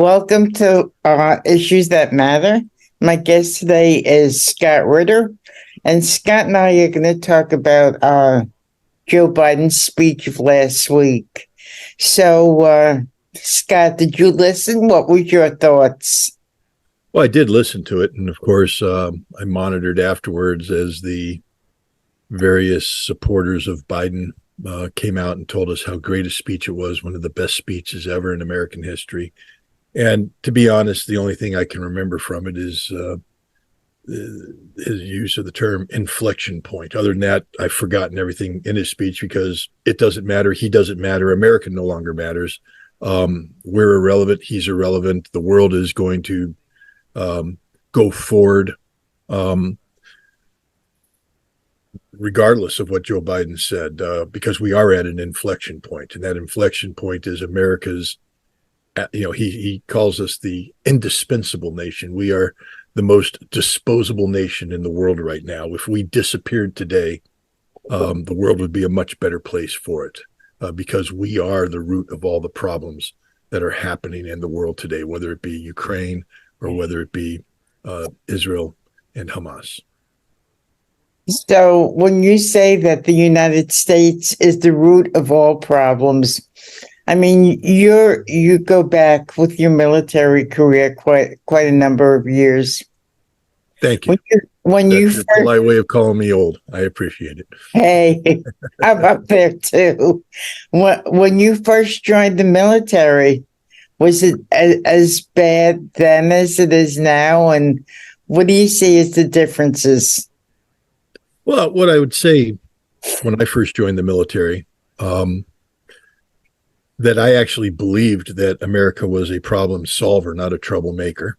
Welcome to Issues That Matter. My guest today is Scott Ritter. And Scott and I are going to talk about Joe Biden's speech of last week. So, Scott, did you listen? What was your thoughts? Well, I did listen to it. And of course, I monitored afterwards as the various supporters of Biden came out and told us how great a speech it was, one of the best speeches ever in American history. And to be honest, the only thing I can remember from it is his use of the term inflection point. Other than that, I've forgotten everything in his speech because it doesn't matter. He doesn't matter. America no longer matters. We're irrelevant. He's irrelevant. The world is going to go forward regardless of what Joe Biden said, because we are at an inflection point. And that inflection point is America's, he calls us the indispensable nation. We are the most disposable nation in the world right now. If we disappeared today, the world would be a much better place for it, because we are the root of all the problems that are happening in the world today, whether it be Ukraine or whether it be Israel and Hamas. So, when you say that the United States is the root of all problems, I mean, you go back with your military career quite a number of years. Thank you. That's a polite way of calling me old. I appreciate it. Hey, I'm up there too. When you first joined the military, was it as bad then as it is now? And what do you see as the differences? Well, what I would say when I first joined the military, that I actually believed that America was a problem solver, not a troublemaker.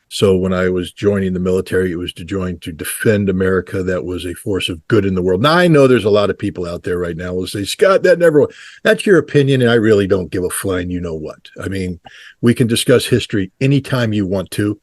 So when I was joining the military, it was to join to defend America. That was a force of good in the world. Now, I know there's a lot of people out there right now who will say, Scott, that's your opinion, and I really don't give a flying you know what. I mean, we can discuss history anytime you want to,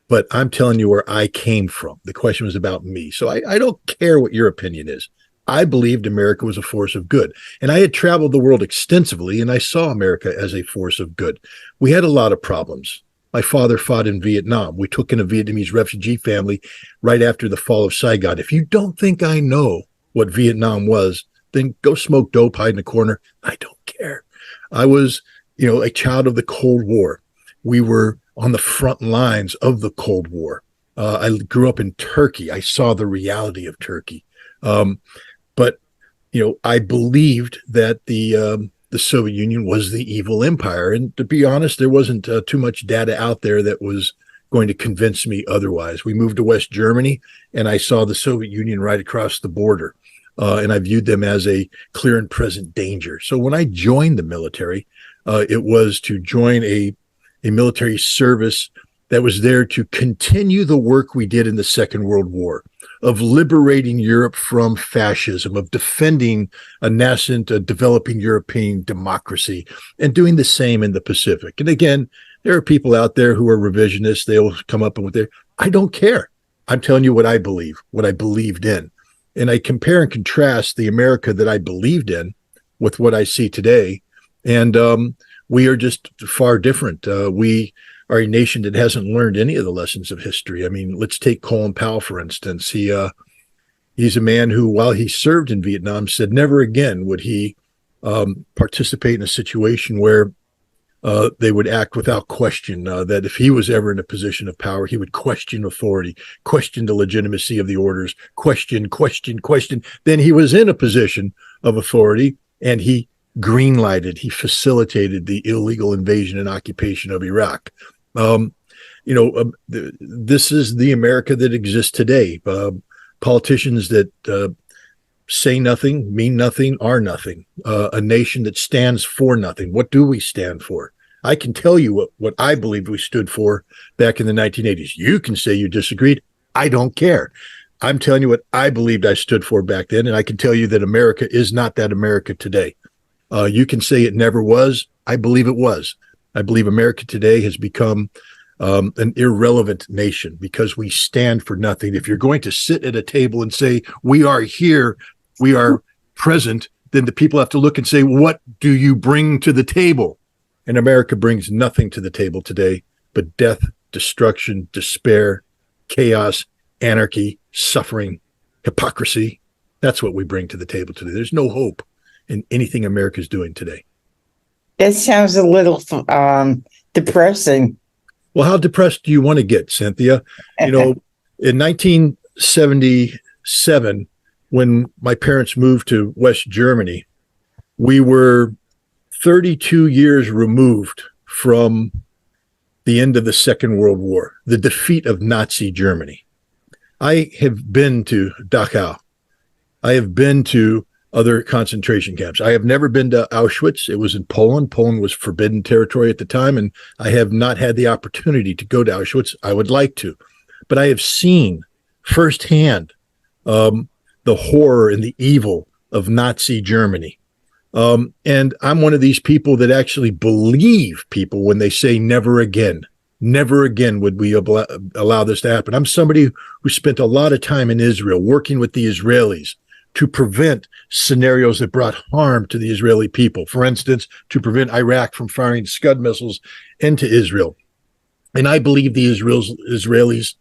but I'm telling you where I came from. The question was about me. So I don't care what your opinion is. I believed America was a force of good. And I had traveled the world extensively, and I saw America as a force of good. We had a lot of problems. My father fought in Vietnam. We took in a Vietnamese refugee family right after the fall of Saigon. If you don't think I know what Vietnam was, then go smoke dope, hide in a corner. I don't care. I was, a child of the Cold War. We were on the front lines of the Cold War. I grew up in Turkey. I saw the reality of Turkey. But I believed that the Soviet Union was the evil empire. And to be honest, there wasn't too much data out there that was going to convince me otherwise. We moved to West Germany, and I saw the Soviet Union right across the border. And I viewed them as a clear and present danger. So when I joined the military, it was to join a military service that was there to continue the work we did in the Second World War, of liberating Europe from fascism, of defending a nascent, developing European democracy, and doing the same in the Pacific. And again, there are people out there who are revisionists. They'll come up and I don't care. I'm telling you what I believe, what I believed in. And I compare and contrast the America that I believed in with what I see today. And we are just far different. We are a nation that hasn't learned any of the lessons of history. I mean, let's take Colin Powell, for instance. He's a man who, while he served in Vietnam, said never again would he participate in a situation where they would act without question, that if he was ever in a position of power, he would question authority, question the legitimacy of the orders, question. Then he was in a position of authority, and he green-lighted, he facilitated the illegal invasion and occupation of Iraq. This is the America that exists today. Politicians that say nothing, mean nothing, are nothing. A nation that stands for nothing. What do we stand for? I can tell you what I believed we stood for back in the 1980s. You can say you disagreed. I don't care. I'm telling you what I believed I stood for back then, and I can tell you that America is not that America today. You can say it never was. I believe it was. I believe America today has become an irrelevant nation because we stand for nothing. If you're going to sit at a table and say, we are here, we are present, then the people have to look and say, what do you bring to the table? And America brings nothing to the table today but death, destruction, despair, chaos, anarchy, suffering, hypocrisy. That's what we bring to the table today. There's no hope in anything America's doing today. That sounds a little depressing. Well, how depressed do you want to get, Cynthia? You know, in 1977, when my parents moved to West Germany, we were 32 years removed from the end of the Second World War, the defeat of Nazi Germany. I have been to Dachau. I have been to other concentration camps. I have never been to Auschwitz. It was in Poland. Poland was forbidden territory at the time, and I have not had the opportunity to go to Auschwitz. I would like to, but I have seen firsthand the horror and the evil of Nazi Germany. And I'm one of these people that actually believe people when they say never again. Never again would we allow this to happen. I'm somebody who spent a lot of time in Israel working with the Israelis to prevent scenarios that brought harm to the Israeli people. For instance, to prevent Iraq from firing Scud missiles into Israel. And I believe the Israelis,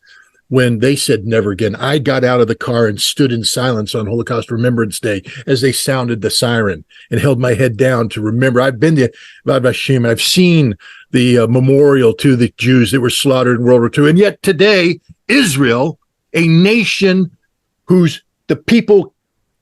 when they said never again, I got out of the car and stood in silence on Holocaust Remembrance Day as they sounded the siren and held my head down to remember. I've been to Yad Vashem, and I've seen the memorial to the Jews that were slaughtered in World War II. And yet today, Israel, a nation whose the people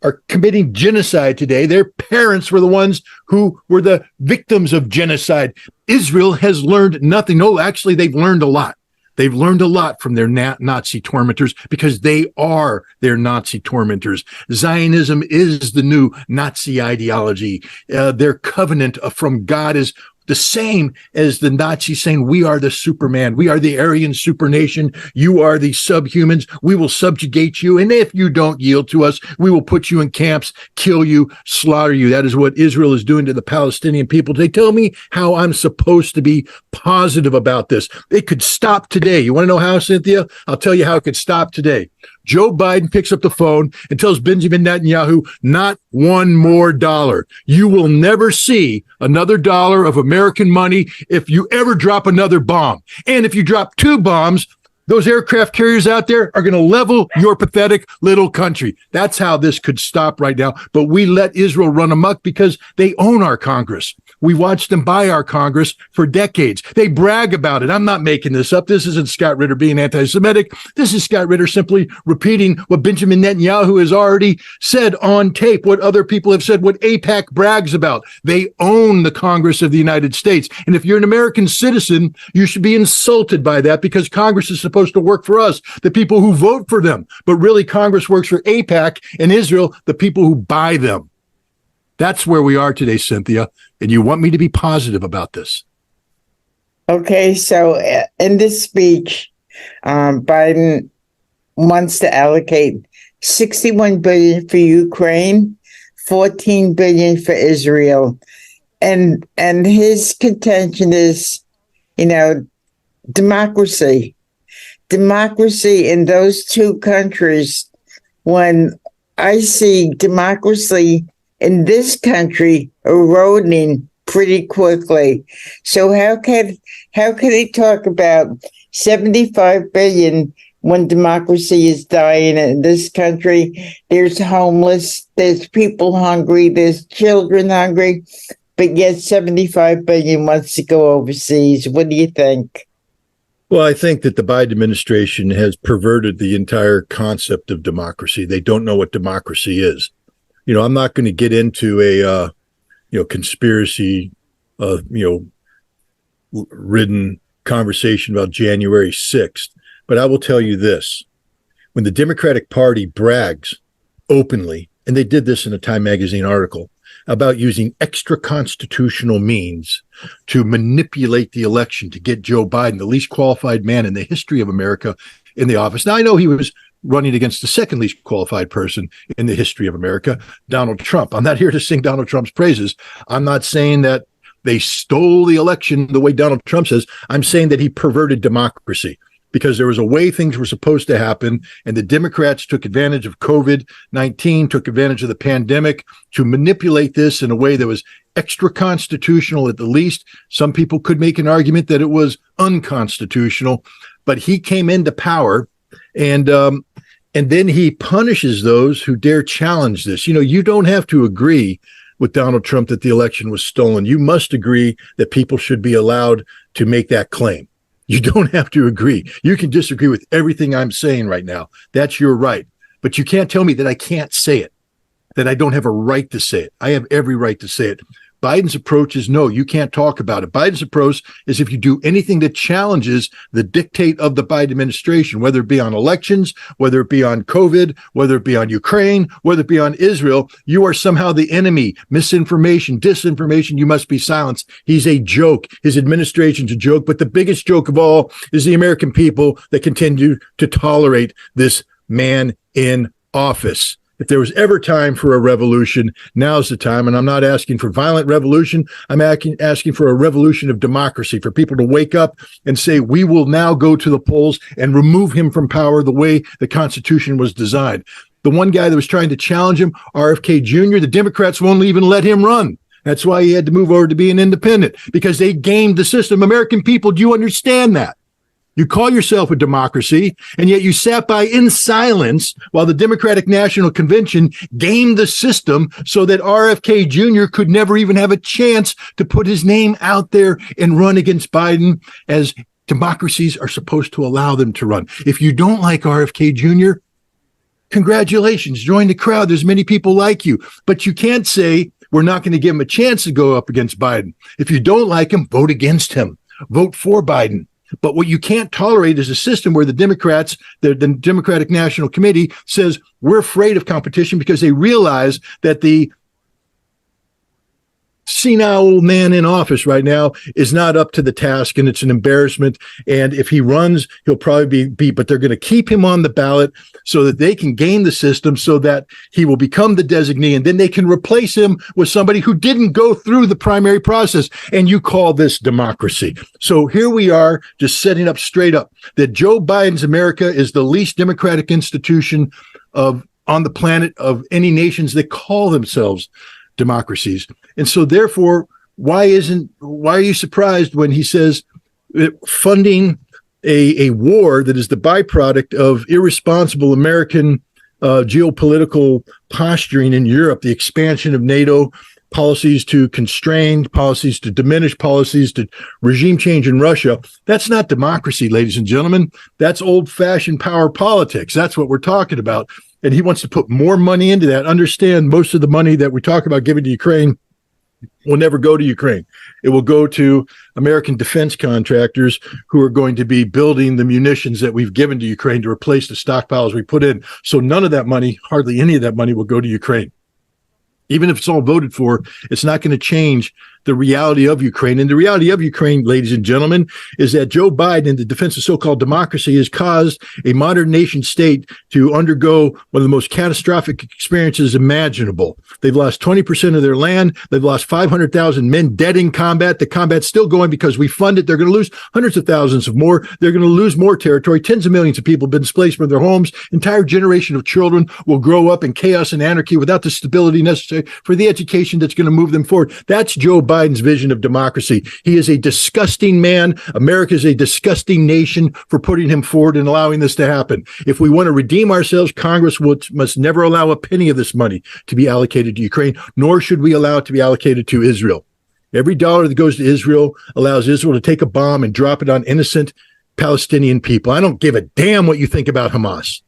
are committing genocide today. Their parents were the ones who were the victims of genocide. Israel has learned nothing. No, actually, they've learned a lot. They've learned a lot from their Nazi tormentors because they are their Nazi tormentors. Zionism is the new Nazi ideology. Their covenant from God is the same as the Nazis saying, we are the Superman. We are the Aryan supernation. You are the subhumans. We will subjugate you. And if you don't yield to us, we will put you in camps, kill you, slaughter you. That is what Israel is doing to the Palestinian people. They tell me how I'm supposed to be positive about this. It could stop today. You want to know how, Cynthia? I'll tell you how it could stop today. Joe Biden picks up the phone and tells Benjamin Netanyahu, not one more dollar. You will never see another dollar of American money if you ever drop another bomb. And if you drop 2 bombs, those aircraft carriers out there are going to level your pathetic little country. That's how this could stop right now. But we let Israel run amok because they own our Congress. We watched them buy our Congress for decades. They brag about it. I'm not making this up. This isn't Scott Ritter being anti-Semitic. This is Scott Ritter simply repeating what Benjamin Netanyahu has already said on tape, what other people have said, what AIPAC brags about. They own the Congress of the United States. And if you're an American citizen, you should be insulted by that because Congress is supposed to work for us, the people who vote for them. But really, Congress works for AIPAC and Israel, the people who buy them. That's where we are today, Cynthia. And you want me to be positive about this. Okay, so in this speech, Biden wants to allocate $61 billion for Ukraine, $14 billion for Israel. And his contention is, democracy in those 2 countries. When I see democracy in this country eroding pretty quickly. So how could he talk about 75 billion when democracy is dying in this country? There's homeless, there's people hungry, there's children hungry, but yet 75 billion wants to go overseas. What do you think? Well, I think that the Biden administration has perverted the entire concept of democracy. They don't know what democracy is. I'm not going to get into a, conspiracy, ridden conversation about January 6th. But I will tell you this. When the Democratic Party brags openly, and they did this in a Time magazine article, about using extra constitutional means to manipulate the election to get Joe Biden, the least qualified man in the history of America, in the office. Now, I know he was running against the second least qualified person in the history of America, Donald Trump. I'm not here to sing Donald Trump's praises. I'm not saying that they stole the election the way Donald Trump says. I'm saying that he perverted democracy. because there was a way things were supposed to happen, and the Democrats took advantage of COVID-19, took advantage of the pandemic to manipulate this in a way that was extra constitutional at the least. Some people could make an argument that it was unconstitutional, but he came into power, and then he punishes those who dare challenge this. You know, you don't have to agree with Donald Trump that the election was stolen. You must agree that people should be allowed to make that claim. You don't have to agree. You can disagree with everything I'm saying right now. That's your right. But you can't tell me that I can't say it, that I don't have a right to say it. I have every right to say it. Biden's approach is no, you can't talk about it. Biden's approach is if you do anything that challenges the dictate of the Biden administration, whether it be on elections, whether it be on COVID, whether it be on Ukraine, whether it be on Israel, you are somehow the enemy. Misinformation, disinformation, you must be silenced. He's a joke. His administration's a joke. But the biggest joke of all is the American people that continue to tolerate this man in office. If there was ever time for a revolution, now's the time. And I'm not asking for violent revolution. I'm asking for a revolution of democracy, for people to wake up and say, we will now go to the polls and remove him from power the way the Constitution was designed. The one guy that was trying to challenge him, RFK Jr., the Democrats won't even let him run. That's why he had to move over to be an independent, because they gamed the system. American people, do you understand that? You call yourself a democracy, and yet you sat by in silence while the Democratic National Convention gamed the system so that RFK Jr. could never even have a chance to put his name out there and run against Biden, as democracies are supposed to allow them to run. If you don't like RFK Jr., congratulations, join the crowd. There's many people like you, but you can't say we're not going to give him a chance to go up against Biden. If you don't like him, vote against him. Vote for Biden. But what you can't tolerate is a system where the Democrats, the Democratic National Committee, says we're afraid of competition because they realize that the senile old man in office right now is not up to the task, and it's an embarrassment. And if he runs, he'll probably be beat, but they're going to keep him on the ballot so that they can game the system so that he will become the designee, and then they can replace him with somebody who didn't go through the primary process. And you call this democracy. So here we are, just setting up straight up that Joe Biden's America is the least democratic institution on the planet of any nations that call themselves democracies. And so therefore, why are you surprised when he says funding a war that is the byproduct of irresponsible American geopolitical posturing in Europe, the expansion of NATO, policies to constrain, policies to diminish, policies to regime change in Russia? That's not democracy, ladies and gentlemen. That's old-fashioned power politics. That's what we're talking about. And he wants to put more money into that. Understand, most of the money that we talk about giving to Ukraine will never go to Ukraine. It will go to American defense contractors who are going to be building the munitions that we've given to Ukraine to replace the stockpiles we put in. So none of that money, hardly any of that money, will go to Ukraine. Even if it's all voted for, it's not going to change the reality of Ukraine. And the reality of Ukraine, ladies and gentlemen, is that Joe Biden in the defense of so-called democracy has caused a modern nation state to undergo one of the most catastrophic experiences imaginable. They've lost 20% of their land. They've lost 500,000 men dead in combat. The combat's still going because we fund it. They're going to lose hundreds of thousands of more. They're going to lose more territory. Tens of millions of people have been displaced from their homes. Entire generation of children will grow up in chaos and anarchy without the stability necessary for the education that's going to move them forward. That's Joe Biden's vision of democracy. He is a disgusting man. America is a disgusting nation for putting him forward and allowing this to happen. If we want to redeem ourselves, Congress must never allow a penny of this money to be allocated to Ukraine, nor should we allow it to be allocated to Israel. Every dollar that goes to Israel allows Israel to take a bomb and drop it on innocent Palestinian people. I don't give a damn what you think about Hamas.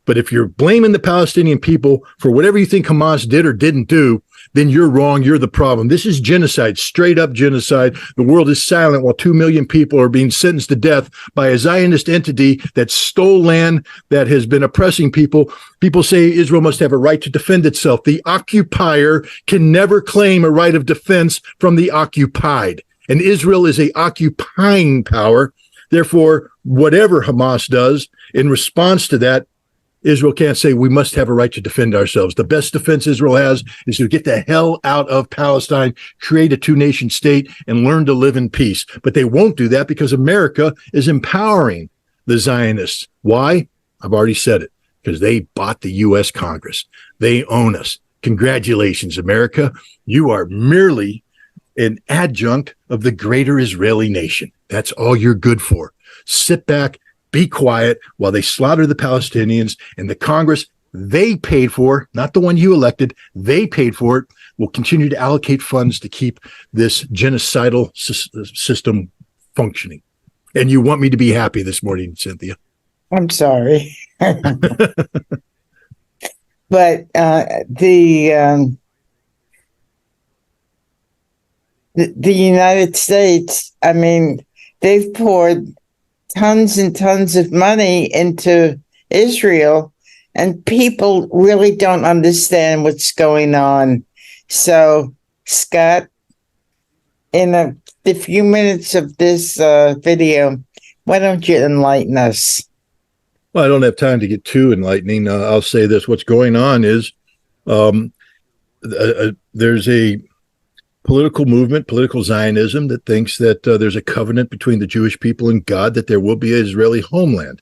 But if you're blaming the Palestinian people for whatever you think Hamas did or didn't do, then you're wrong. You're the problem. This is genocide, straight up genocide. The world is silent while 2 million people are being sentenced to death by a Zionist entity that stole land, that has been oppressing people. People say Israel must have a right to defend itself. The occupier can never claim a right of defense from the occupied. And Israel is a occupying power. Therefore, whatever Hamas does in response to that, Israel can't say we must have a right to defend ourselves. The best defense Israel has is to get the hell out of Palestine, create a two-nation state, and learn to live in peace. But they won't do that because America is empowering the Zionists. Why? I've already said it, because they bought the U.S. Congress. They own us. Congratulations, America. You are merely an adjunct of the greater Israeli nation. That's all you're good for. Sit back, be quiet while they slaughter the Palestinians, and the Congress they paid for, not the one you elected, they paid for it, will continue to allocate funds to keep this genocidal system functioning. And you want me to be happy this morning, Cynthia. I'm sorry. But the United States, I mean, they've poured tons and tons of money into Israel, and people really don't understand what's going on. So, Scott, in the few minutes of this video, why don't you enlighten us? Well, I don't have time to get too enlightening. I'll say this. What's going on is there's a political movement, political Zionism, that thinks that there's a covenant between the Jewish people and God, that there will be an Israeli homeland.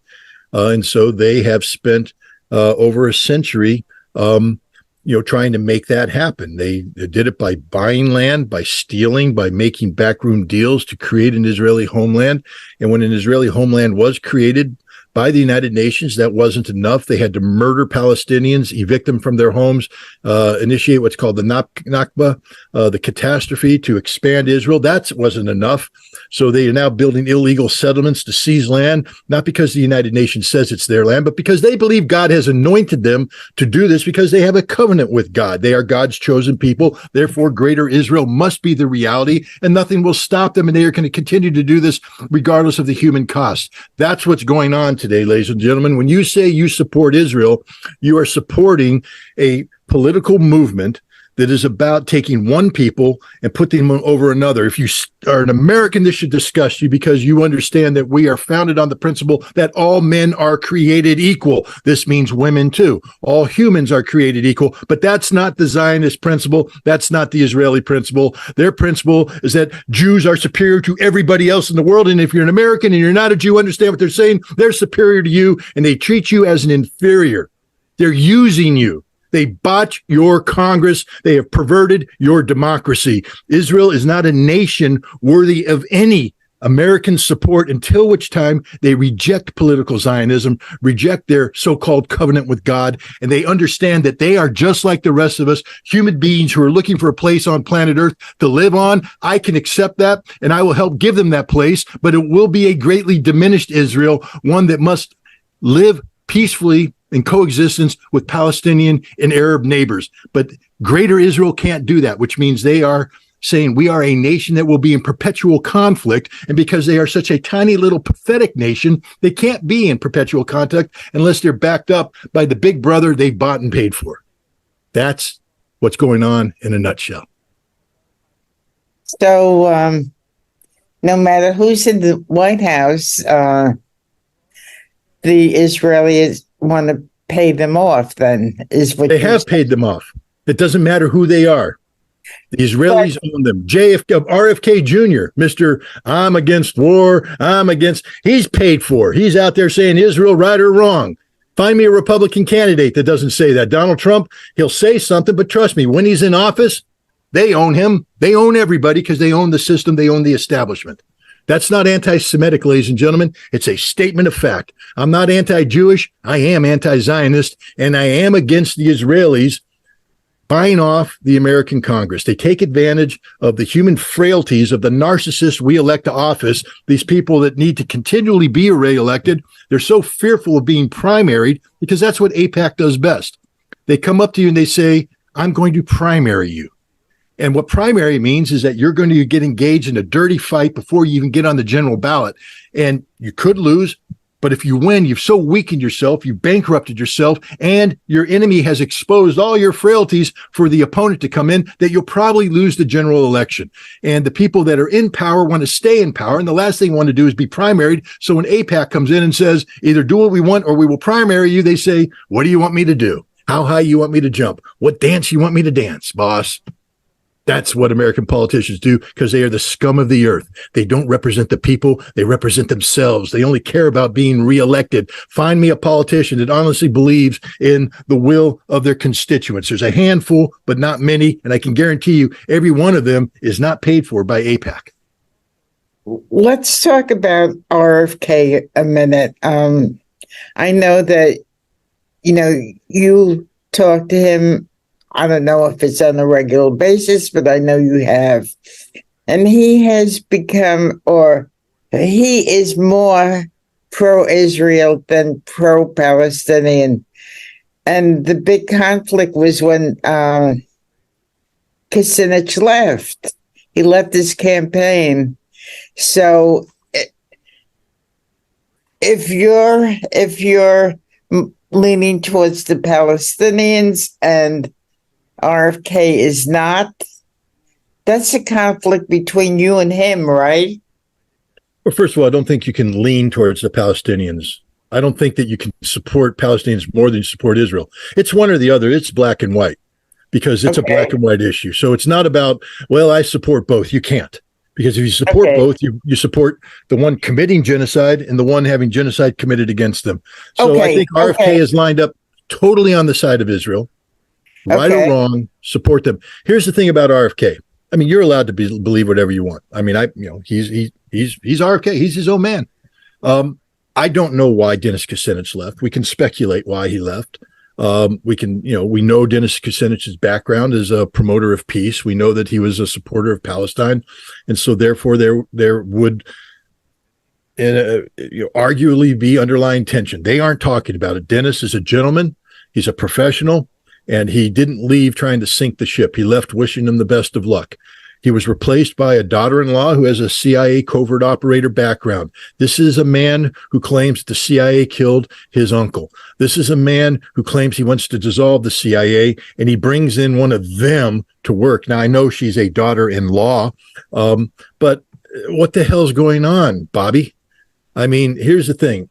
And so they have spent over a century trying to make that happen. They did it by buying land, by stealing, by making backroom deals to create an Israeli homeland. And when an Israeli homeland was created by the United Nations, that wasn't enough. They had to murder Palestinians, evict them from their homes, initiate what's called the Nakba, the catastrophe, to expand Israel. That wasn't enough. So they are now building illegal settlements to seize land, not because the United Nations says it's their land, but because they believe God has anointed them to do this, because they have a covenant with God. They are God's chosen people. Therefore, greater Israel must be the reality, and nothing will stop them. And they are going to continue to do this regardless of the human cost. That's what's going on today, ladies and gentlemen. When you say you support Israel, you are supporting a political movement that is about taking one people and putting them over another. If you are an American, this should disgust you, because you understand that we are founded on the principle that all men are created equal. This means women too. All humans are created equal, but that's not the Zionist principle. That's not the Israeli principle. Their principle is that Jews are superior to everybody else in the world. And if you're an American and you're not a Jew, understand what they're saying. They're superior to you, and they treat you as an inferior. They're using you. They botch your Congress. They have perverted your democracy. Israel is not a nation worthy of any American support, until which time they reject political Zionism, reject their so-called covenant with God, and they understand that they are just like the rest of us, human beings who are looking for a place on planet Earth to live on. I can accept that, and I will help give them that place, but it will be a greatly diminished Israel, one that must live peacefully in coexistence with Palestinian and Arab neighbors. But greater Israel can't do that, which means they are saying we are a nation that will be in perpetual conflict. And because they are such a tiny little pathetic nation, they can't be in perpetual conflict unless they're backed up by the big brother they bought and paid for. That's what's going on in a nutshell. So no matter who's in the White House, the Israelis want to pay them off, then, is what they have paid them off. It doesn't matter who they are. The Israelis own them. RFK Jr., Mr. I'm against war, he's paid for. He's out there saying Israel right or wrong. Find me a Republican candidate that doesn't say that. Donald Trump, he'll say something, but trust me, when he's in office, they own him. They own everybody, because they own the system. They own the establishment. That's not anti-Semitic, ladies and gentlemen. It's a statement of fact. I'm not anti-Jewish. I am anti-Zionist, and I am against the Israelis buying off the American Congress. They take advantage of the human frailties of the narcissists we elect to office, these people that need to continually be reelected. They're so fearful of being primaried, because that's what AIPAC does best. They come up to you and they say, I'm going to primary you. And what primary means is that you're going to get engaged in a dirty fight before you even get on the general ballot. And you could lose, but if you win, you've so weakened yourself, you've bankrupted yourself, and your enemy has exposed all your frailties for the opponent to come in, that you'll probably lose the general election. And the people that are in power want to stay in power, and the last thing they want to do is be primaried. So when AIPAC comes in and says, either do what we want or we will primary you, they say, what do you want me to do? How high you want me to jump? What dance you want me to dance, boss? That's what American politicians do, because they are the scum of the earth. They don't represent the people. They represent themselves. They only care about being reelected. Find me a politician that honestly believes in the will of their constituents. There's a handful, but not many. And I can guarantee you every one of them is not paid for by AIPAC. Let's talk about RFK a minute. I know that, you talk to him. I don't know if it's on a regular basis, but I know you have. And he has become, or he is more pro-Israel than pro-Palestinian. And the big conflict was when Kucinich left. He left his campaign. So if you're leaning towards the Palestinians and RFK is not, that's a conflict between you and him, right? Well, first of all, I don't think you can lean towards the Palestinians. I don't think that you can support Palestinians more than you support Israel. It's one or the other. It's black and white, because it's a black and white issue. So it's not about, well, I support both. You can't. Because if you support both, you support the one committing genocide and the one having genocide committed against them. So I think RFK is lined up totally on the side of Israel. Right or wrong, support them. Here's the thing about RFK. I mean, you're allowed to believe whatever you want. I mean, he's RFK. He's his own man. I don't know why Dennis Kucinich left. We can speculate why he left. We know Dennis Kucinich's background as a promoter of peace. We know that he was a supporter of Palestine, and so therefore there would arguably be underlying tension. They aren't talking about it. Dennis is a gentleman. He's a professional. And he didn't leave trying to sink the ship. He left wishing them the best of luck. He was replaced by a daughter-in-law who has a CIA covert operator background. This is a man who claims the CIA killed his uncle. This is a man who claims he wants to dissolve the CIA, and he brings in one of them to work. Now, I know she's a daughter-in-law, but what the hell's going on, Bobby? I mean, here's the thing.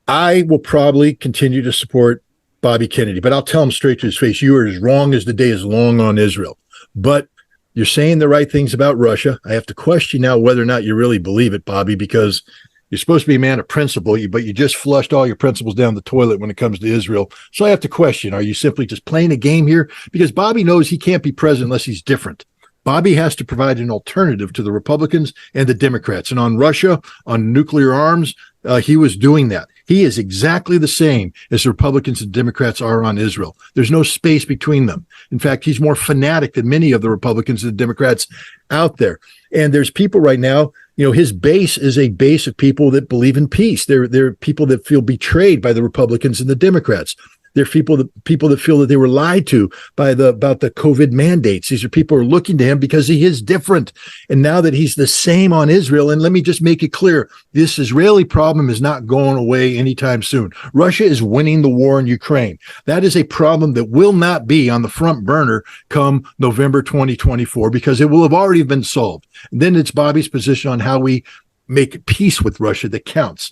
I will probably continue to support Bobby Kennedy, but I'll tell him straight to his face, you are as wrong as the day is long on Israel. But you're saying the right things about Russia. I have to question now whether or not you really believe it, Bobby, because you're supposed to be a man of principle, but you just flushed all your principles down the toilet when it comes to Israel. So I have to question, are you simply just playing a game here? Because Bobby knows he can't be president unless he's different. Bobby has to provide an alternative to the Republicans and the Democrats. And on Russia, on nuclear arms, he was doing that. He is exactly the same as the Republicans and Democrats are on Israel. There's no space between them. In fact, he's more fanatic than many of the Republicans and Democrats out there. And there's people right now, his base is a base of people that believe in peace. They're people that feel betrayed by the Republicans and the Democrats. They're people that feel that they were lied to about the COVID mandates. These are people who are looking to him because he is different. And now that he's the same on Israel, and let me just make it clear, this Israeli problem is not going away anytime soon. Russia is winning the war in Ukraine. That is a problem that will not be on the front burner come November 2024, because it will have already been solved. And then it's Bobby's position on how we make peace with Russia that counts.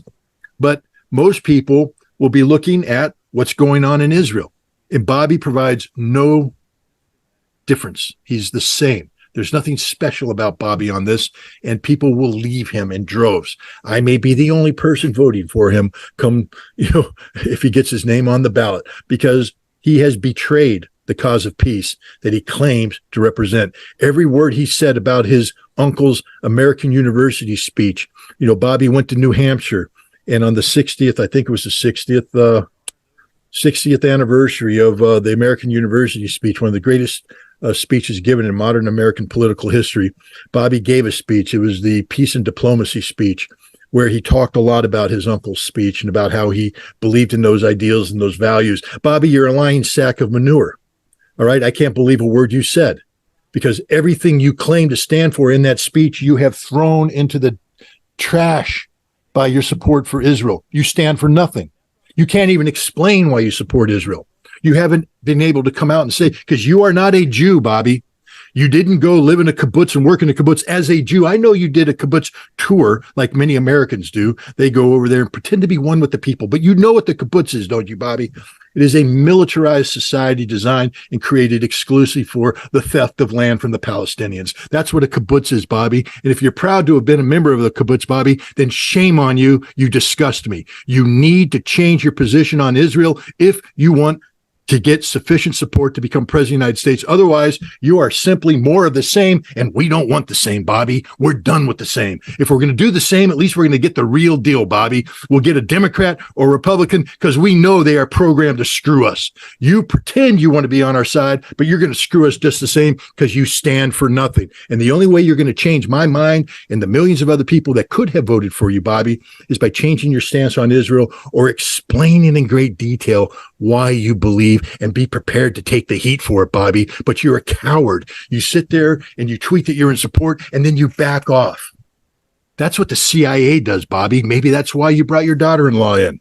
But most people will be looking at what's going on in Israel. And Bobby provides no difference. He's the same. There's nothing special about Bobby on this, and people will leave him in droves. I may be the only person voting for him if he gets his name on the ballot, because he has betrayed the cause of peace that he claims to represent. Every word he said about his uncle's American University speech, Bobby went to New Hampshire, and on the 60th, I think it was the 60th anniversary of the American University speech, one of the greatest speeches given in modern American political history, Bobby gave a speech. It was the Peace and Diplomacy speech, where he talked a lot about his uncle's speech and about how he believed in those ideals and those values. Bobby, you're a lying sack of manure. All right. I can't believe a word you said, because everything you claim to stand for in that speech, you have thrown into the trash by your support for Israel. You stand for nothing. You can't even explain why you support Israel. You haven't been able to come out and say, because you are not a Jew, Bobby. You didn't go live in a kibbutz and work in a kibbutz as a Jew. I know you did a kibbutz tour like many Americans do. They go over there and pretend to be one with the people. But you know what the kibbutz is, don't you, Bobby? It is a militarized society designed and created exclusively for the theft of land from the Palestinians. That's what a kibbutz is, Bobby. And if you're proud to have been a member of the kibbutz, Bobby, then shame on you. You disgust me. You need to change your position on Israel if you want to get sufficient support to become president of the United States. Otherwise, you are simply more of the same, and we don't want the same, Bobby. We're done with the same. If we're going to do the same, at least we're going to get the real deal, Bobby. We'll get a Democrat or Republican because we know they are programmed to screw us. You pretend you want to be on our side, but you're going to screw us just the same because you stand for nothing. And the only way you're going to change my mind and the millions of other people that could have voted for you, Bobby, is by changing your stance on Israel or explaining in great detail why you believe, and be prepared to take the heat for it, Bobby. But you're a coward. You sit there and you tweet that you're in support, and then you back off. That's what the CIA does, Bobby. Maybe that's why you brought your daughter-in-law in,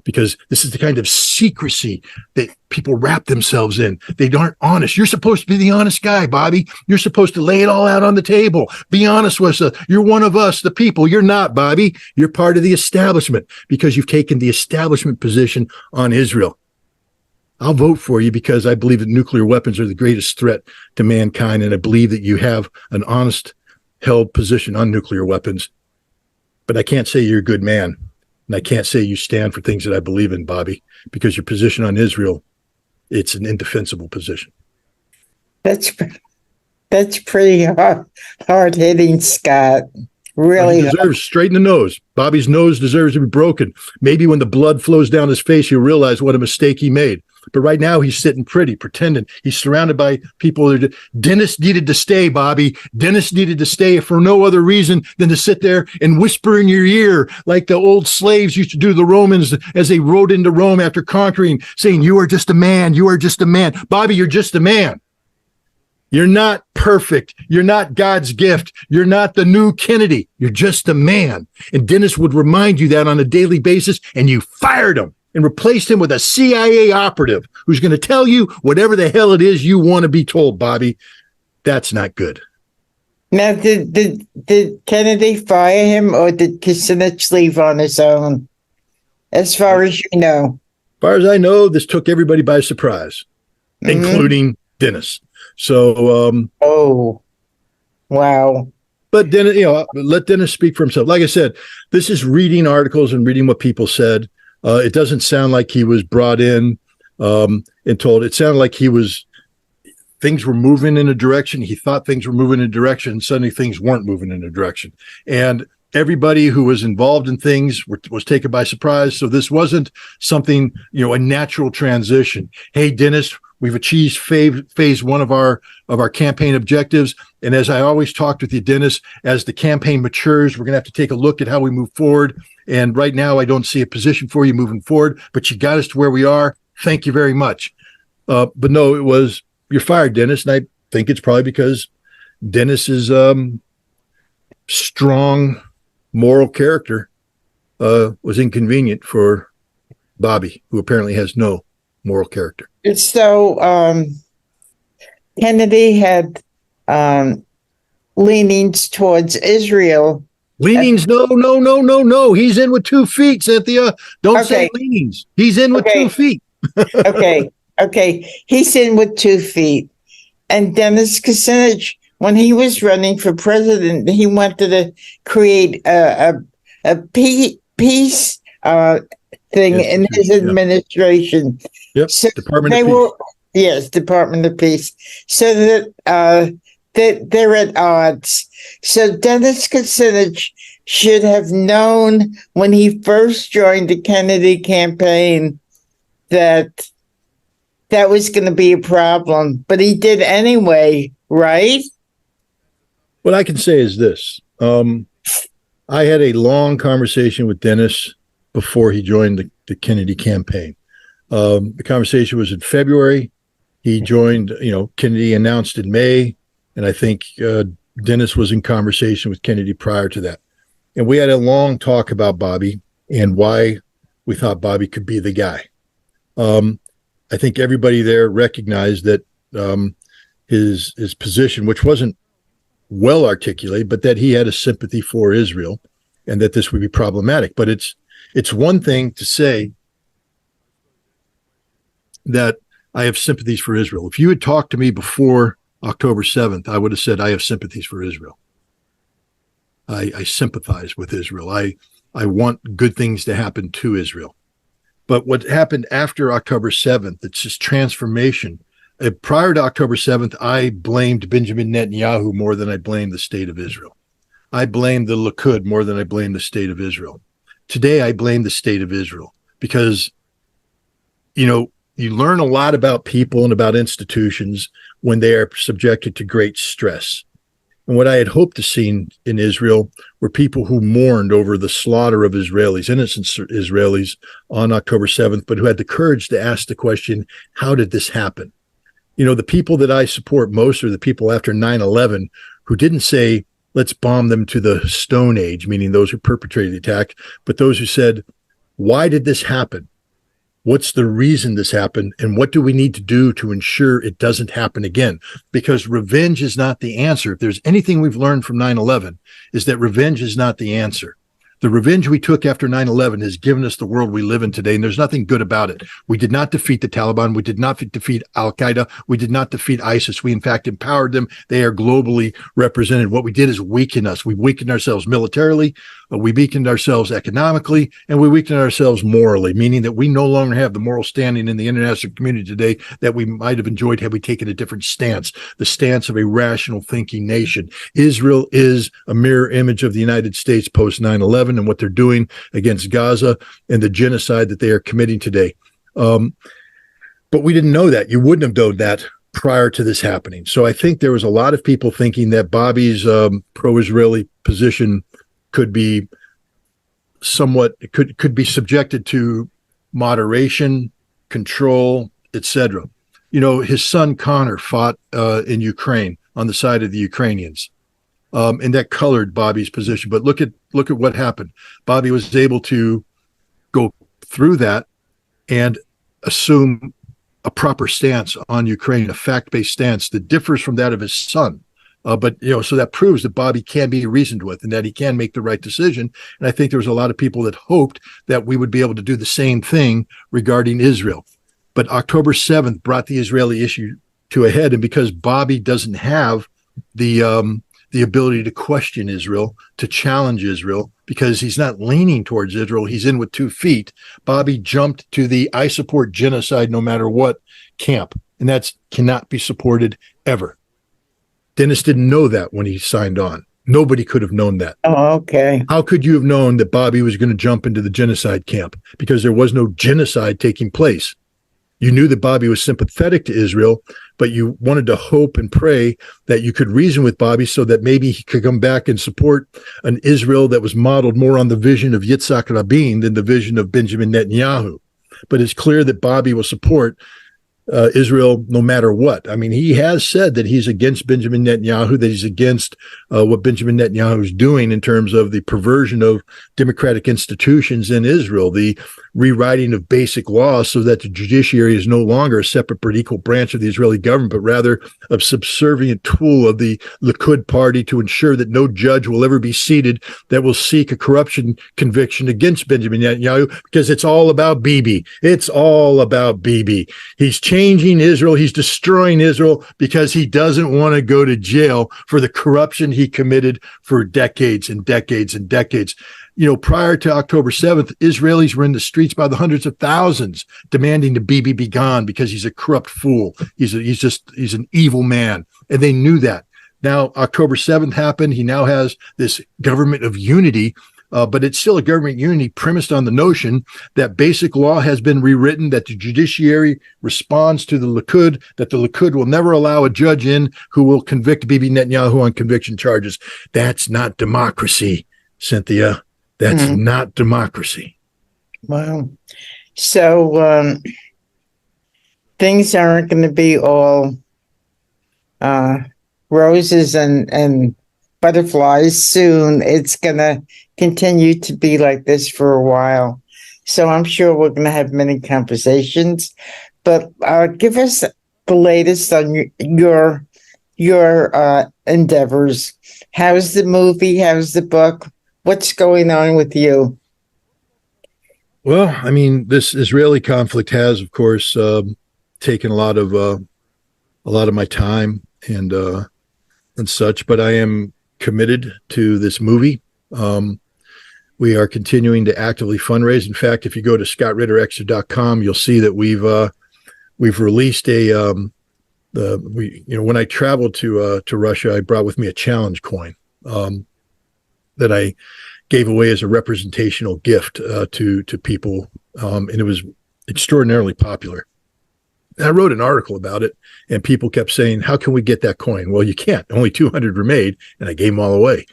because this is the kind of secrecy that people wrap themselves in. They aren't honest. You're supposed to be the honest guy, Bobby. You're supposed to lay it all out on the table. Be honest with us. You're one of us, the people. You're not, Bobby. You're part of the establishment because you've taken the establishment position on Israel. I'll vote for you because I believe that nuclear weapons are the greatest threat to mankind, and I believe that you have an honest held position on nuclear weapons. But I can't say you're a good man, and I can't say you stand for things that I believe in, Bobby, because your position on Israel, it's an indefensible position. That's pretty hard hitting, Scott. Really, he deserves straight in the nose. Bobby's nose deserves to be broken. Maybe when the blood flows down his face, he'll realize what a mistake he made. But right now, he's sitting pretty, pretending. He's surrounded by people that Dennis needed to stay, Bobby. Dennis needed to stay for no other reason than to sit there and whisper in your ear like the old slaves used to do to the Romans as they rode into Rome after conquering, saying, "You are just a man. You are just a man." Bobby, you're just a man. You're not perfect. You're not God's gift. You're not the new Kennedy. You're just a man. And Dennis would remind you that on a daily basis, and you fired him and replaced him with a CIA operative who's going to tell you whatever the hell it is you want to be told, Bobby. That's not good. Now, did Kennedy fire him, or did Kucinich leave on his own? As far as you know. As far as I know, this took everybody by surprise, including Dennis. So, oh, wow. But Dennis, let Dennis speak for himself. Like I said, this is reading articles and reading what people said. It doesn't sound like he was brought in and told. It sounded like things were moving in a direction. He thought things were moving in a direction. And suddenly things weren't moving in a direction. And everybody who was involved in things was taken by surprise. So this wasn't something, a natural transition. Hey, Dennis, we've achieved phase one of our campaign objectives. And as I always talked with you, Dennis, as the campaign matures, we're going to have to take a look at how we move forward. And right now, I don't see a position for you moving forward, but you got us to where we are. Thank you very much. But no, you're fired, Dennis. And I think it's probably because Dennis's strong moral character was inconvenient for Bobby, who apparently has no moral character. So Kennedy had leanings towards Israel. Leanings? No. He's in with 2 feet, Cynthia. Don't say leanings. He's in with 2 feet. Okay. He's in with 2 feet. And Dennis Kucinich, when he was running for president, he wanted to create a peace thing in his administration. Yep. So Department of Peace. Yes, Department of Peace. So that they're at odds. So Dennis Kucinich should have known when he first joined the Kennedy campaign that was going to be a problem, but he did anyway, right? What I can say is this. I had a long conversation with Dennis before he joined the Kennedy campaign. The conversation was in February. He joined, Kennedy announced in May. And I think Dennis was in conversation with Kennedy prior to that. And we had a long talk about Bobby and why we thought Bobby could be the guy. I think everybody there recognized that his position, which wasn't well articulated, but that he had a sympathy for Israel and that this would be problematic. But it's one thing to say, that I have sympathies for Israel. If you had talked to me before October 7th, I would have said I have sympathies for Israel. I sympathize with Israel. I want good things to happen to Israel. But what happened after October 7th, it's this transformation. Prior to October 7th, I blamed Benjamin Netanyahu more than I blamed the state of Israel. I blamed the Likud more than I blamed the state of Israel. Today, I blame the state of Israel because, you learn a lot about people and about institutions when they are subjected to great stress. And what I had hoped to see in Israel were people who mourned over the slaughter of Israelis, innocent Israelis, on October 7th, but who had the courage to ask the question, how did this happen? The people that I support most are the people after 9/11 who didn't say, let's bomb them to the Stone Age, meaning those who perpetrated the attack, but those who said, why did this happen? What's the reason this happened? And what do we need to do to ensure it doesn't happen again? Because revenge is not the answer. If there's anything we've learned from 9/11 is that revenge is not the answer. The revenge we took after 9/11 has given us the world we live in today, and there's nothing good about it. We did not defeat the Taliban. We did not defeat Al-Qaeda. We did not defeat ISIS. We, in fact, empowered them. They are globally represented. What we did is weaken us. We weakened ourselves militarily. We weakened ourselves economically, and we weakened ourselves morally, meaning that we no longer have the moral standing in the international community today that we might have enjoyed had we taken a different stance, the stance of a rational thinking nation. Israel is a mirror image of the United States post 9/11 and what they're doing against Gaza and the genocide that they are committing today. But we didn't know that. You wouldn't have known that prior to this happening. So I think there was a lot of people thinking that Bobby's pro-Israeli position could be somewhat, could be subjected to moderation, control, etc. His son Connor fought in Ukraine on the side of the Ukrainians, and that colored Bobby's position. But look at what happened. Bobby was able to go through that and assume a proper stance on Ukraine, a fact-based stance that differs from that of his son. But so that proves that Bobby can be reasoned with and that he can make the right decision. And I think there was a lot of people that hoped that we would be able to do the same thing regarding Israel. But October 7th brought the Israeli issue to a head. And because Bobby doesn't have the ability to question Israel, to challenge Israel, because he's not leaning towards Israel, he's in with 2 feet, Bobby jumped to the I support genocide no matter what camp. And that cannot be supported ever. Dennis didn't know that when he signed on. Nobody could have known that. Oh, okay. How could you have known that Bobby was going to jump into the genocide camp? Because there was no genocide taking place. You knew that Bobby was sympathetic to Israel, but you wanted to hope and pray that you could reason with Bobby so that maybe he could come back and support an Israel that was modeled more on the vision of Yitzhak Rabin than the vision of Benjamin Netanyahu. But it's clear that Bobby will support Israel no matter what. I mean, he has said that he's against Benjamin Netanyahu, that he's against what Benjamin Netanyahu is doing in terms of the perversion of democratic institutions in Israel, the rewriting of basic laws so that the judiciary is no longer a separate but equal branch of the Israeli government, but rather a subservient tool of the Likud party to ensure that no judge will ever be seated that will seek a corruption conviction against Benjamin Netanyahu, because it's all about Bibi. It's all about Bibi. He's changing Israel. He's destroying Israel because he doesn't want to go to jail for the corruption he committed for decades and decades and decades. Prior to October 7th, Israelis were in the streets by the hundreds of thousands demanding that Bibi be gone because he's a corrupt fool. He's an evil man. And they knew that. Now, October 7th happened. He now has this government of unity, but it's still a government unity premised on the notion that basic law has been rewritten, that the judiciary responds to the Likud, that the Likud will never allow a judge in who will convict Bibi Netanyahu on conviction charges. That's not democracy, Cynthia. That's not democracy. Well, so things aren't going to be all roses and butterflies soon. It's going to continue to be like this for a while. So I'm sure we're going to have many conversations. But give us the latest on your endeavors. How's the movie? How's the book? What's going on with you? Well, I mean, this Israeli conflict has, of course, taken a lot of my time and such, but I am committed to this movie. We are continuing to actively fundraise. In fact, if you go to scottritterextra.com, you'll see that we've released when I traveled to Russia, I brought with me a challenge coin that I gave away as a representational gift to people, and it was extraordinarily popular. And I wrote an article about it, and people kept saying, "How can we get that coin?" Well, you can't. Only 200 were made, and I gave them all away.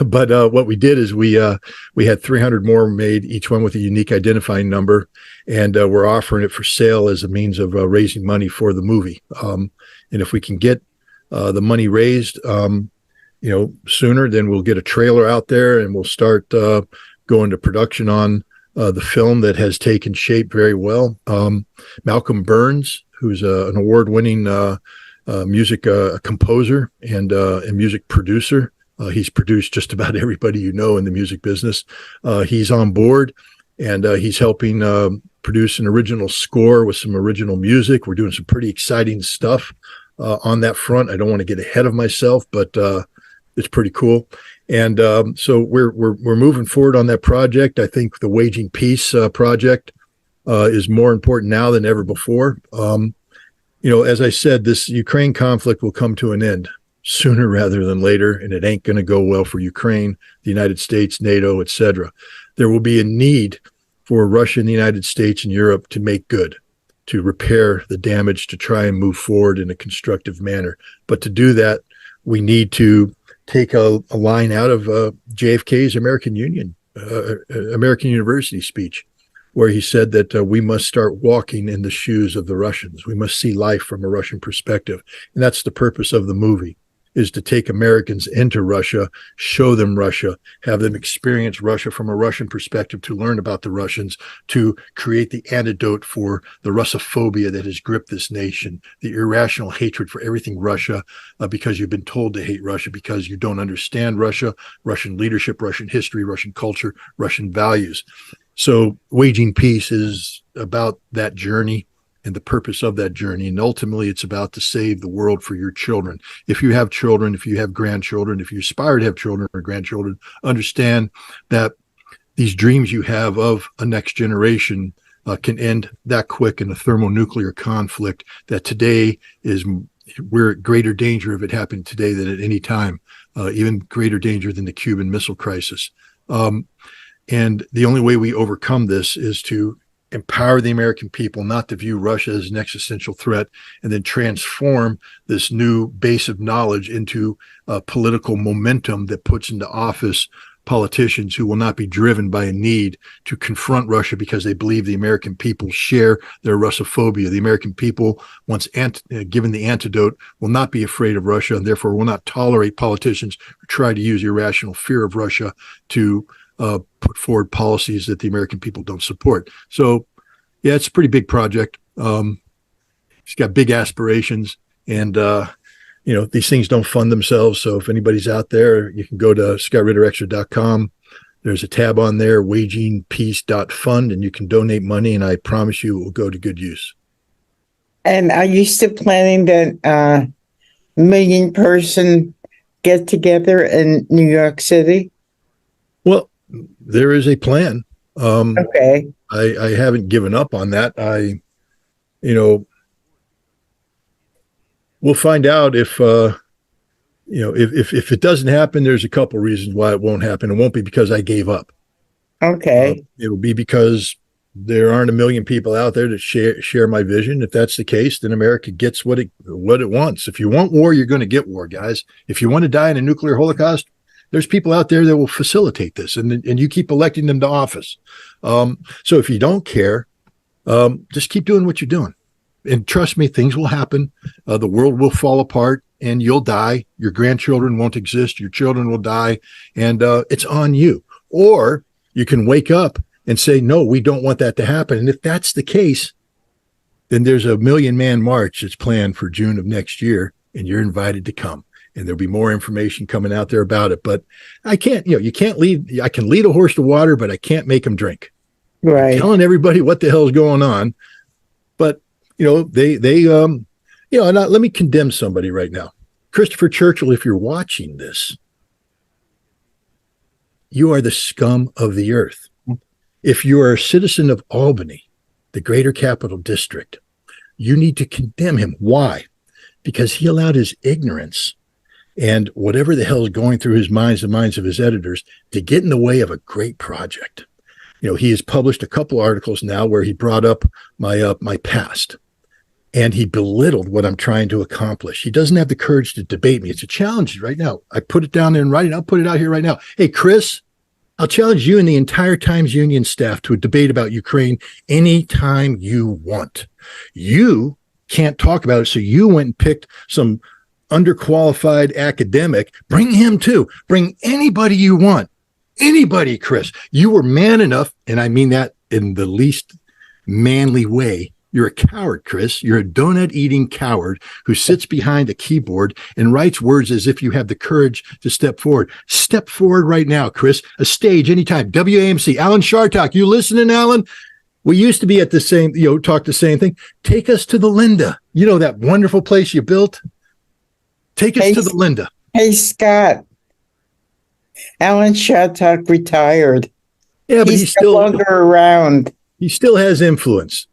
But what we did is we had 300 more made, each one with a unique identifying number, and we're offering it for sale as a means of raising money for the movie. And if we can get the money raised, sooner, then we'll get a trailer out there, and we'll start going to production on the film that has taken shape very well. Malcolm Burns, who's an award-winning music composer and music producer. He's produced just about everybody you know in the music business. He's on board, and he's helping produce an original score with some original music. We're doing some pretty exciting stuff on that front. I don't want to get ahead of myself, but it's pretty cool. And so we're moving forward on that project. I think the Waging Peace project is more important now than ever before. As I said, this Ukraine conflict will come to an end sooner rather than later, and it ain't going to go well for Ukraine, the United States, NATO, etc. There will be a need for Russia and the United States and Europe to make good, to repair the damage, to try and move forward in a constructive manner. But to do that, we need to take a line out of JFK's American University speech, where he said that we must start walking in the shoes of the Russians. We must see life from a Russian perspective. And that's the purpose of the movie, is to take Americans into Russia, show them Russia, have them experience Russia from a Russian perspective, to learn about the Russians, to create the antidote for the Russophobia that has gripped this nation, the irrational hatred for everything Russia, because you've been told to hate Russia, because you don't understand Russia, Russian leadership, Russian history, Russian culture, Russian values. So Waging Peace is about that journey and the purpose of that journey. And ultimately, it's about to save the world for your children. If you have children, if you have grandchildren, if you aspire to have children or grandchildren, understand that these dreams you have of a next generation can end that quick in a thermonuclear conflict that today we're at greater danger of it happening today than at any time, even greater danger than the Cuban Missile Crisis. And the only way we overcome this is to empower the American people not to view Russia as an existential threat, and then transform this new base of knowledge into political momentum that puts into office politicians who will not be driven by a need to confront Russia because they believe the American people share their Russophobia. The American people, once given the antidote, will not be afraid of Russia, and therefore will not tolerate politicians who try to use irrational fear of Russia to put forward policies that the American people don't support. So, yeah, it's a pretty big project. It's got big aspirations, and these things don't fund themselves. So, if anybody's out there, you can go to scottritterextra.com. There's a tab on there, wagingpeace.fund, and you can donate money, and I promise you it will go to good use. And are you still planning that million-person get-together in New York City? Well, there is a plan. Okay. I haven't given up on that. We'll find out if it doesn't happen. There's a couple reasons why it won't happen. It won't be because I gave up. Okay. It'll be because there aren't a million people out there that share my vision. If that's the case, then America gets what it wants. If you want war, you're going to get war, guys. If you want to die in a nuclear holocaust, there's people out there that will facilitate this, and you keep electing them to office. So if you don't care, just keep doing what you're doing. And trust me, things will happen. The world will fall apart, and you'll die. Your grandchildren won't exist. Your children will die, and it's on you. Or you can wake up and say, no, we don't want that to happen. And if that's the case, then there's a 1 million man march that's planned for June of next year, and you're invited to come. And there'll be more information coming out there about it. But I can't, I can lead a horse to water, but I can't make him drink. Right. I'm telling everybody what the hell is going on. But let me condemn somebody right now. Christopher Churchill, if you're watching this, you are the scum of the earth. If you are a citizen of Albany, the greater capital district, you need to condemn him. Why? Because he allowed his ignorance and whatever the hell is going through his minds, the minds of his editors, to get in the way of a great project. He has published a couple articles now where he brought up my past, and he belittled what I'm trying to accomplish. He doesn't have the courage to debate me. It's a challenge right now. I put it down in writing. I'll put it out here right now. Hey, Chris, I'll challenge you and the entire Times Union staff to a debate about Ukraine anytime you want. You can't talk about it, so you went and picked some underqualified academic. Bring him too. Bring anybody you want. Anybody, Chris. You were man enough, and I mean that in the least manly way. You're a coward, Chris. You're a donut-eating coward who sits behind a keyboard and writes words as if you have the courage to step forward. Step forward right now, Chris. A stage anytime. WAMC. Alan Shartok. You listening, Alan? We used to be at the same, talk the same thing. Take us to the Linda. That wonderful place you built? Take us to the Linda. Hey, Scott. Alan Shartok retired. Yeah, but he's still no longer around. He still has influence.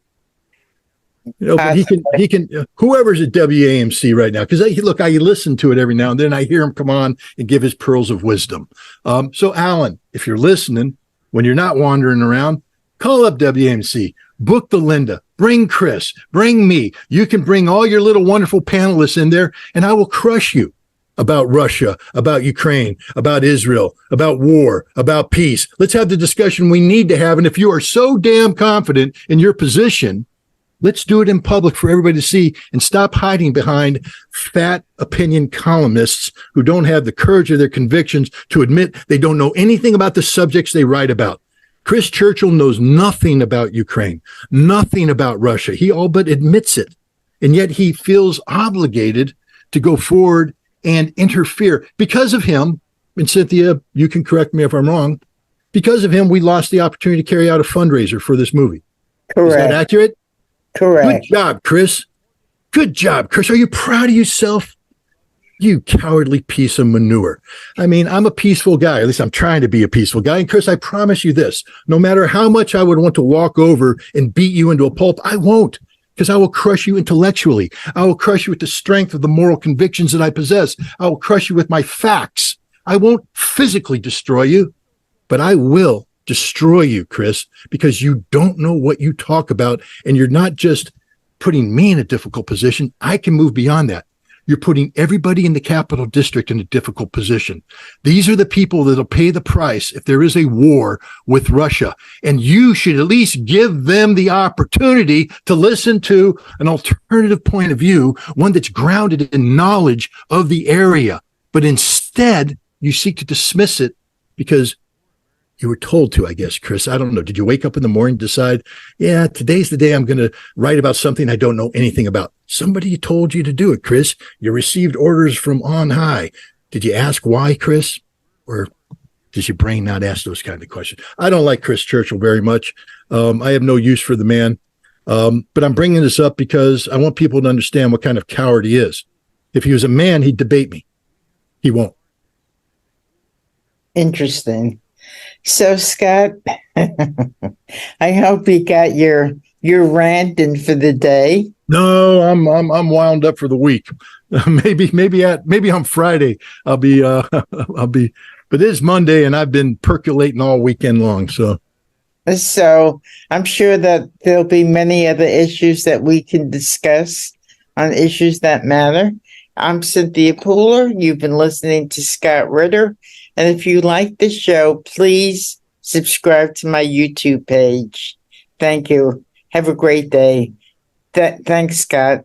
But he can, whoever's at WAMC right now, because I listen to it every now and then. I hear him come on and give his pearls of wisdom. So, Alan, if you're listening, when you're not wandering around, call up WAMC, book the Linda, bring Chris, bring me. You can bring all your little wonderful panelists in there, and I will crush you about Russia, about Ukraine, about Israel, about war, about peace. Let's have the discussion we need to have. And if you are so damn confident in your position, let's do it in public for everybody to see, and stop hiding behind fat opinion columnists who don't have the courage of their convictions to admit they don't know anything about the subjects they write about. Chris Churchill knows nothing about Ukraine, nothing about Russia. He all but admits it. And yet he feels obligated to go forward and interfere. Because of him, and Cynthia, you can correct me if I'm wrong, because of him, we lost the opportunity to carry out a fundraiser for this movie. Correct. Is that accurate? Correct. Good job, Chris. Good job, Chris. Are you proud of yourself? You cowardly piece of manure. I mean, I'm a peaceful guy. At least I'm trying to be a peaceful guy. And Chris, I promise you this, no matter how much I would want to walk over and beat you into a pulp, I won't, because I will crush you intellectually. I will crush you with the strength of the moral convictions that I possess. I will crush you with my facts. I won't physically destroy you, but I will destroy you, Chris, because you don't know what you talk about, and you're not just putting me in a difficult position. I can move beyond that. You're putting everybody in the Capital District in a difficult position. These are the people that'll pay the price if there is a war with Russia. And you should at least give them the opportunity to listen to an alternative point of view, one that's grounded in knowledge of the area. But instead, you seek to dismiss it because you were told to, I guess, Chris. I don't know. Did you wake up in the morning and decide, yeah, today's the day I'm going to write about something I don't know anything about? Somebody told you to do it, Chris. You received orders from on high. Did you ask why, Chris? Or does your brain not ask those kind of questions? I don't like Chris Churchill very much. I have no use for the man. But I'm bringing this up because I want people to understand what kind of coward he is. If he was a man, he'd debate me. He won't. Interesting. So, Scott, I hope you got your ranting for the day. No, I'm wound up for the week. Maybe on Friday I'll be but it is Monday and I've been percolating all weekend long. So I'm sure that there'll be many other issues that we can discuss on Issues That Matter. I'm Cynthia Pooler. You've been listening to Scott Ritter. And if you like the show, please subscribe to my YouTube page. Thank you. Have a great day. Thanks, Scott.